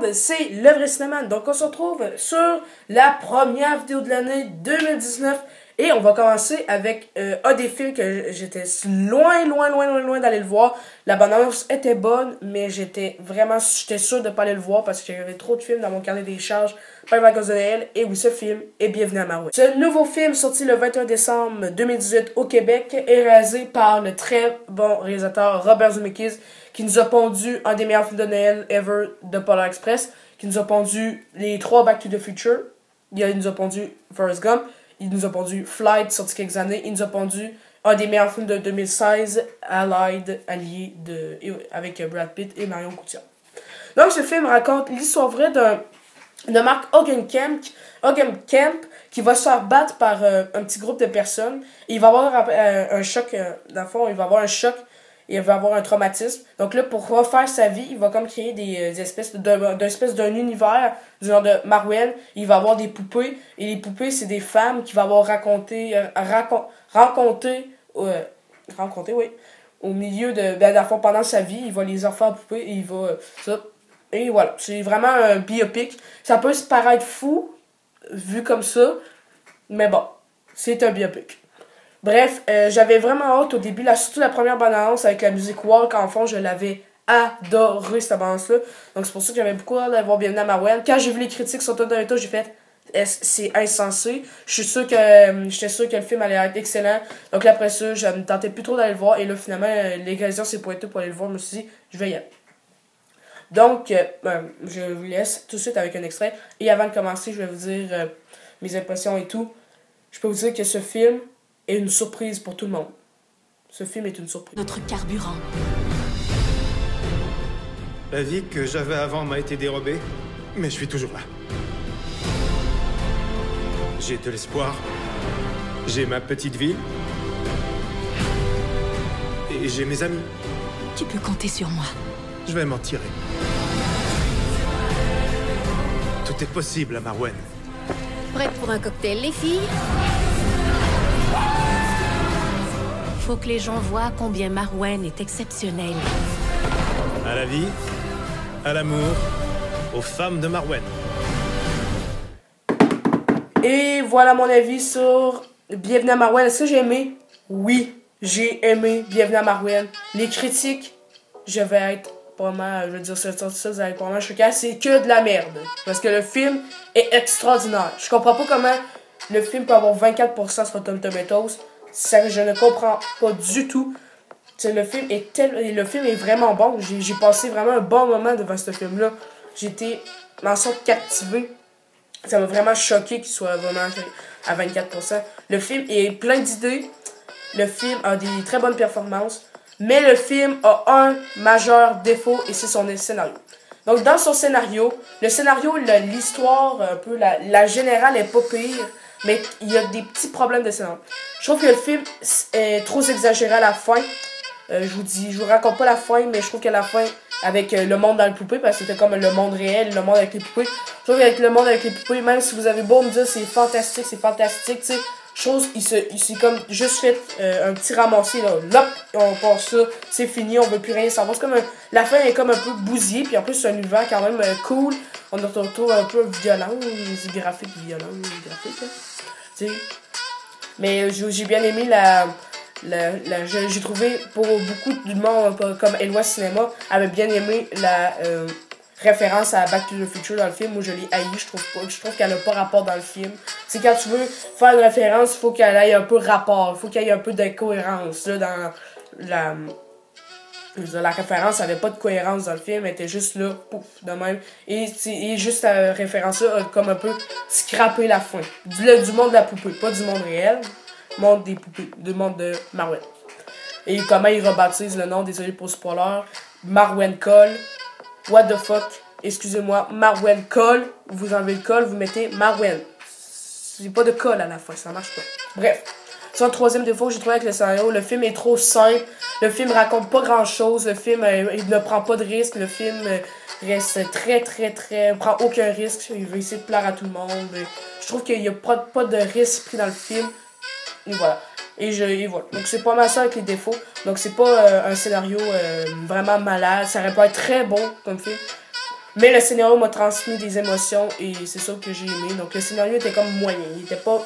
monde, c'est Le Vrai Cinéman. Donc on se retrouve sur la première vidéo de l'année 2019. Et on va commencer avec un des films que j'étais loin d'aller le voir. La bande-annonce était bonne, mais j'étais sûr de ne pas aller le voir parce qu'il y avait trop de films dans mon carnet des charges par les vacances de Noël. Et oui, ce film est Bienvenue à Marouane. Ce nouveau film, sorti le 21 décembre 2018 au Québec, est réalisé par le très bon réalisateur Robert Zemeckis, qui nous a pondu un des meilleurs films de Noël ever de Polar Express, qui nous a pondu les 3 Back to the Future, il nous a pondu Forrest Gump, il nous a pondu Flight, sorti quelques années, il nous a pondu un des meilleurs films de 2016, Allied, avec Brad Pitt et Marion Cotillard. Donc ce film raconte l'histoire vraie de Mark Hogancamp qui va se faire battre par un petit groupe de personnes. Et il va avoir un choc, dans le fond, il va avoir un choc. Il va avoir un traumatisme. Donc là, pour refaire sa vie, il va comme créer des espèces d'un univers, du genre de Marouane. Il va avoir des poupées. Et les poupées, c'est des femmes qui va avoir rencontré, oui, au milieu de fond, pendant sa vie. Il va les en faire poupées et il va, ça. Et voilà. C'est vraiment un biopic. Ça peut se paraître fou, vu comme ça. Mais bon, c'est un biopic. Bref, j'avais vraiment hâte au début, surtout la première bande-annonce avec la musique Walk en fond, je l'avais adoré cette bande-annonce-là. Donc c'est pour ça que j'avais beaucoup hâte d'avoir Bienvenue à Marouane. Quand j'ai vu les critiques sur Toronto, j'ai fait c'est insensé. J'étais sûr que le film allait être excellent. Donc là, après ça, je me tentais plus trop d'aller le voir. Et là, finalement, l'occasion s'est pointée pour aller le voir. Je me suis dit, je vais y aller. Donc, je vous laisse tout de suite avec un extrait. Et avant de commencer, je vais vous dire mes impressions et tout. Je peux vous dire que ce film est une surprise pour tout le monde. Ce film est une surprise. Notre carburant. La vie que j'avais avant m'a été dérobée, mais je suis toujours là. J'ai de l'espoir. J'ai ma petite ville. Et j'ai mes amis. Tu peux compter sur moi. Je vais m'en tirer. Tout est possible à Marouane. Prête pour un cocktail, les filles? Faut que les gens voient combien Marouane est exceptionnelle. À la vie, à l'amour, aux femmes de Marouane. Et voilà mon avis sur Bienvenue à Marouane. Est-ce que j'ai aimé? Oui, j'ai aimé Bienvenue à Marouane. Les critiques, je vais être vraiment, je veux dire ça, vous allez être vraiment choqué. C'est que de la merde. Parce que le film est extraordinaire. Je comprends pas comment le film peut avoir 24% sur Rotten Tomatoes. Ça, je ne comprends pas du tout. Le film est vraiment bon. J'ai passé vraiment un bon moment devant ce film-là. J'étais en sorte captivé. Ça m'a vraiment choqué qu'il soit vraiment à 24%. Le film est plein d'idées. Le film a des très bonnes performances. Mais le film a un majeur défaut et c'est son scénario. Donc dans son scénario, l'histoire, un peu la générale est pas pire. Mais il y a des petits problèmes de scénario. Je trouve que le film est trop exagéré à la fin. Je vous raconte pas la fin, mais je trouve que la fin, avec le monde dans les poupées, parce que c'était comme le monde réel, le monde avec les poupées. Je trouve qu'avec le monde avec les poupées, même si vous avez beau me dire c'est fantastique, tu sais, je trouve qu'il s'est comme juste fait un petit ramassé, là, hop, on passe ça, c'est fini, on veut plus rien savoir. C'est comme la fin est comme un peu bousillée, puis en plus c'est un univers quand même cool. On retrouve un peu violent, graphique, hein. Mais j'ai bien aimé j'ai trouvé pour beaucoup de monde comme Eloi Cinéma avait bien aimé la référence à Back to the Future dans le film où je l'ai haï. Je trouve qu'elle n'a pas rapport dans le film. C'est quand tu veux faire une référence, il faut qu'elle ait un peu rapport, il faut qu'il y ait un peu de cohérence là, dans la référence avait pas de cohérence dans le film, elle était juste là, pouf, de même. Et juste la référence-là a comme un peu scrappé la fin. Du monde de la poupée, pas du monde réel, monde des poupées, du monde de Marouane. Et comment ils rebaptisent le nom, désolé pour le spoiler, Marouane Cole, what the fuck, excusez-moi, Marouane Cole, vous enlevez le col, vous mettez Marouane. C'est pas de col à la fin, ça marche pas. Bref. C'est un troisième défaut que j'ai trouvé avec le scénario. Le film est trop simple. Le film raconte pas grand chose. Le film il ne prend pas de risque. Le film reste très prend aucun risque. Il veut essayer de plaire à tout le monde. Je trouve qu'il n'y a pas de risque pris dans le film. Et voilà. Et voilà. Donc c'est pas mal ça avec les défauts. Donc c'est pas un scénario vraiment malade. Ça aurait pu être très bon comme film. Mais le scénario m'a transmis des émotions et c'est ça que j'ai aimé. Donc le scénario était comme moyen. Il était pas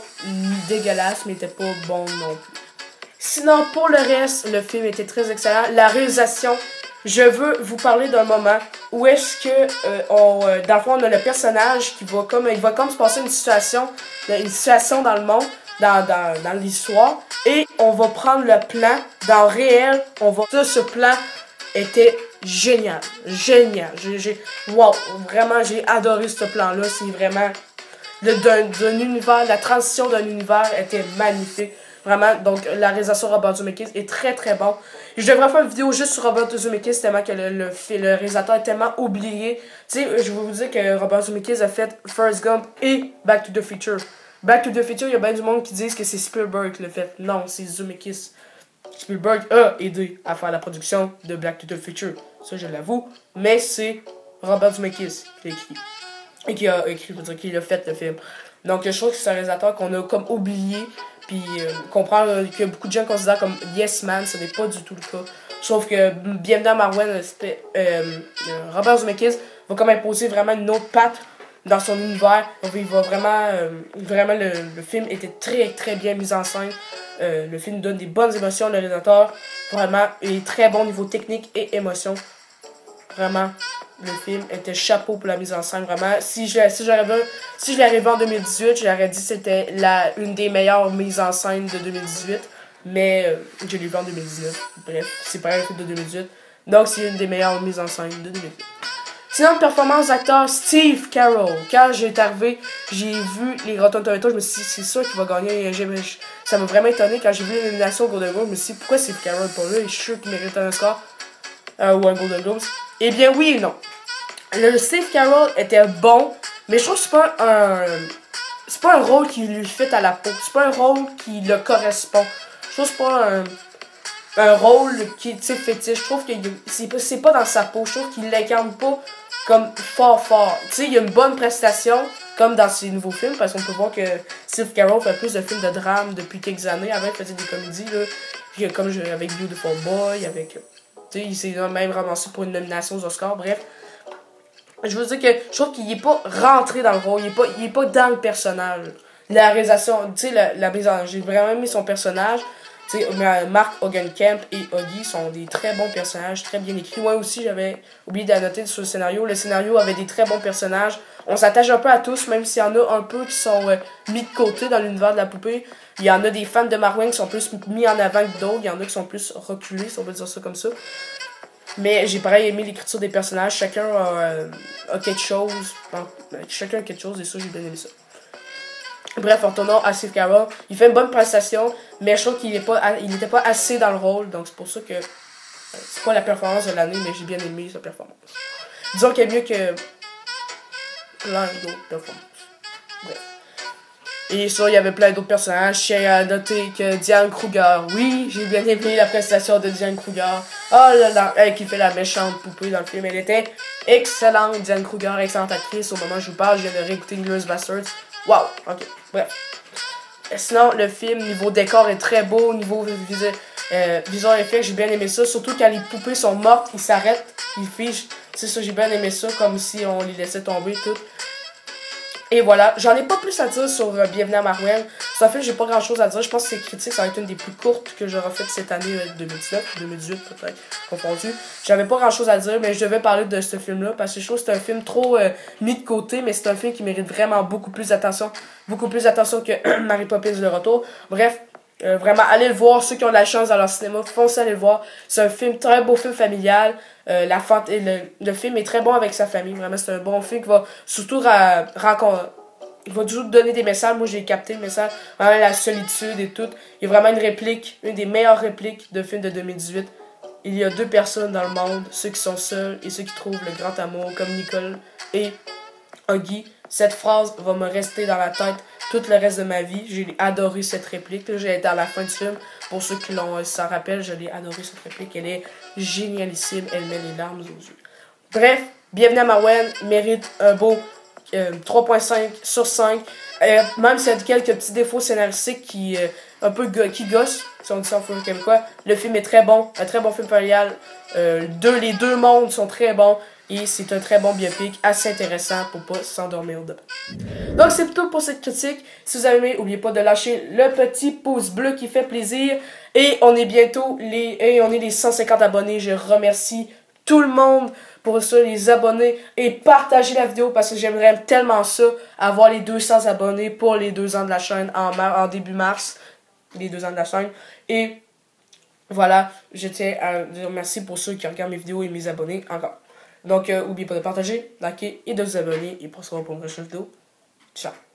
dégueulasse, mais il était pas bon non plus. Sinon, pour le reste, le film était très excellent. La réalisation, je veux vous parler d'un moment où est-ce que, dans le fond, on a le personnage qui va comme, il va comme se passer une situation dans le monde, dans l'histoire, et on va prendre le plan, dans le réel, ce plan était génial, génial. Wow, vraiment, j'ai adoré ce plan-là. C'est vraiment d'un univers, la transition d'un univers était magnifique. Vraiment, donc la réalisation de Robert Zemeckis est très très bon. Je devrais faire une vidéo juste sur Robert Zemeckis tellement que le réalisateur est tellement oublié. Tu sais, je vais vous dire que Robert Zemeckis a fait Forrest Gump et Back to the Future. Back to the Future, il y a bien du monde qui disent que c'est Spielberg qui l'a fait. Non, c'est Zemeckis. Spielberg a aidé à faire la production de Back to the Future. Ça, je l'avoue. Mais c'est Robert Zemeckis qui l'a écrit. Et qui a écrit, qui a fait le film. Donc, je trouve que c'est un réalisateur qu'on a comme oublié. Puis, comprendre que beaucoup de gens considèrent comme Yes Man, ce n'est pas du tout le cas. Sauf que Bienvenue à Marwen, Robert Zemeckis va comme imposer vraiment une autre patte dans son univers. Donc, il va vraiment, le film était très très bien mis en scène. Le film donne des bonnes émotions. Le réalisateur vraiment est très bon niveau technique et émotion. Vraiment, le film était chapeau pour la mise en scène. Vraiment, si je l'arrivais en 2018, j'aurais dit que c'était une des meilleures mises en scène de 2018. Mais je l'ai vu en 2019. Bref, c'est pas un film de 2018. Donc, c'est une des meilleures mises en scène de 2018. Sinon, performance d'acteur Steve Carell. Quand j'ai arrivé, j'ai vu les Rotten Tomatoes, je me suis dit, c'est sûr qu'il va gagner. Ça m'a vraiment étonné quand j'ai vu l'élimination au Golden Globe. Je me suis dit, pourquoi Steve Carell pas là? Je suis sûr qu'il mérite un score ou un Golden Globe. Eh bien, oui et non. Le Steve Carell était bon, mais je trouve que c'est pas un rôle qui lui fit à la peau. C'est pas un rôle qui le correspond. Je trouve que c'est pas un rôle qui est fétiche. Je trouve que c'est pas dans sa peau. Je trouve qu'il l'incarne pas comme fort. Tu sais, il y a une bonne prestation, comme dans ses nouveaux films, parce qu'on peut voir que Steve Carell fait plus de films de drame depuis quelques années. Avant, il faisait des comédies, là, comme avec Beautiful Boy, avec... Tu sais, il s'est même ramassé pour une nomination aux Oscars. Bref, je veux dire que je trouve qu'il est pas rentré dans le rôle. Il est pas dans le personnage. La réalisation, tu sais, j'ai vraiment aimé son personnage. Tu sais, Mark Hogancamp et Huggy sont des très bons personnages, très bien écrits. Moi aussi, j'avais oublié d'annoter sur le scénario. Le scénario avait des très bons personnages. On s'attache un peu à tous, même s'il y en a un peu qui sont mis de côté dans l'univers de la poupée. Il y en a des fans de Marwen qui sont plus mis en avant que d'autres. Il y en a qui sont plus reculés, si on peut dire ça comme ça. Mais j'ai pareil aimé l'écriture des personnages. Chacun a quelque chose. Chacun a quelque chose et ça, j'ai bien aimé ça. Bref, en retournant à Steve Carell, il fait une bonne prestation, mais je trouve qu'il n'était pas assez dans le rôle, donc c'est pour ça que c'est pas la performance de l'année, mais j'ai bien aimé sa performance. Disons qu'il y a mieux que plein d'autres performances. Bref. Et ça, il y avait plein d'autres personnages. J'ai noté que Diane Kruger, oui, j'ai bien aimé la prestation de Diane Kruger. Oh là là, elle qui fait la méchante poupée dans le film, elle était excellente, Diane Kruger, excellente actrice. Au moment où je vous parle, je viens de réécouter Inglourious Basterds. Wow, ok, bref. Sinon, le film, niveau décor est très beau, niveau visual effect, j'ai bien aimé ça. Surtout quand les poupées sont mortes, ils s'arrêtent, ils figent. C'est ça, j'ai bien aimé ça, comme si on les laissait tomber toutes. Et voilà, j'en ai pas plus à dire sur Bienvenue à Marwen. C'est un film, j'ai pas grand chose à dire. Je pense que c'est critique, ça va être une des plus courtes que j'aurai faites cette année 2019, 2018 peut-être, confondu. J'avais pas grand chose à dire, mais je devais parler de ce film-là parce que je trouve que c'est un film trop mis de côté, mais c'est un film qui mérite vraiment beaucoup plus d'attention que Mary Poppins le retour. Bref, vraiment, allez le voir, ceux qui ont de la chance dans leur cinéma, foncez aller le voir. C'est un film, très beau film familial. Le film est très bon avec sa famille. Vraiment, c'est un bon film qui va surtout il va toujours donner des messages. Moi, j'ai capté le message. Vraiment, la solitude et tout. Il y a vraiment une réplique, une des meilleures répliques de film de 2018. Il y a deux personnes dans le monde, ceux qui sont seuls et ceux qui trouvent le grand amour, comme Nicole et Huggy. Cette phrase va me rester dans la tête tout le reste de ma vie. J'ai adoré cette réplique. Là, j'ai été à la fin du film. Pour ceux qui s'en rappellent, je l'ai adoré cette réplique. Elle est génialissime. Elle met les larmes aux yeux. Bref, Bienvenue à Marwen mérite un beau 3.5 sur 5. Même s'il y a quelques petits défauts scénaristiques qui gossent, si on dit ça en québécois, le film est très bon. Un très bon film familial. Les deux mondes sont très bons. Et c'est un très bon biopic, assez intéressant pour pas s'endormir dedans. Donc c'est tout pour cette critique. Si vous avez aimé, n'oubliez pas de lâcher le petit pouce bleu qui fait plaisir. Et on est bientôt les 150 abonnés. Je remercie tout le monde pour ça, les abonnés. Et partagez la vidéo parce que j'aimerais tellement ça, avoir les 200 abonnés pour les 2 ans de la chaîne en début mars. Les 2 ans de la chaîne. Et voilà, je tiens à dire merci pour ceux qui regardent mes vidéos et mes abonnés encore. Donc, n'oubliez pas de partager, liker et de vous abonner. Et pour se revoir pour une prochaine vidéo. Ciao!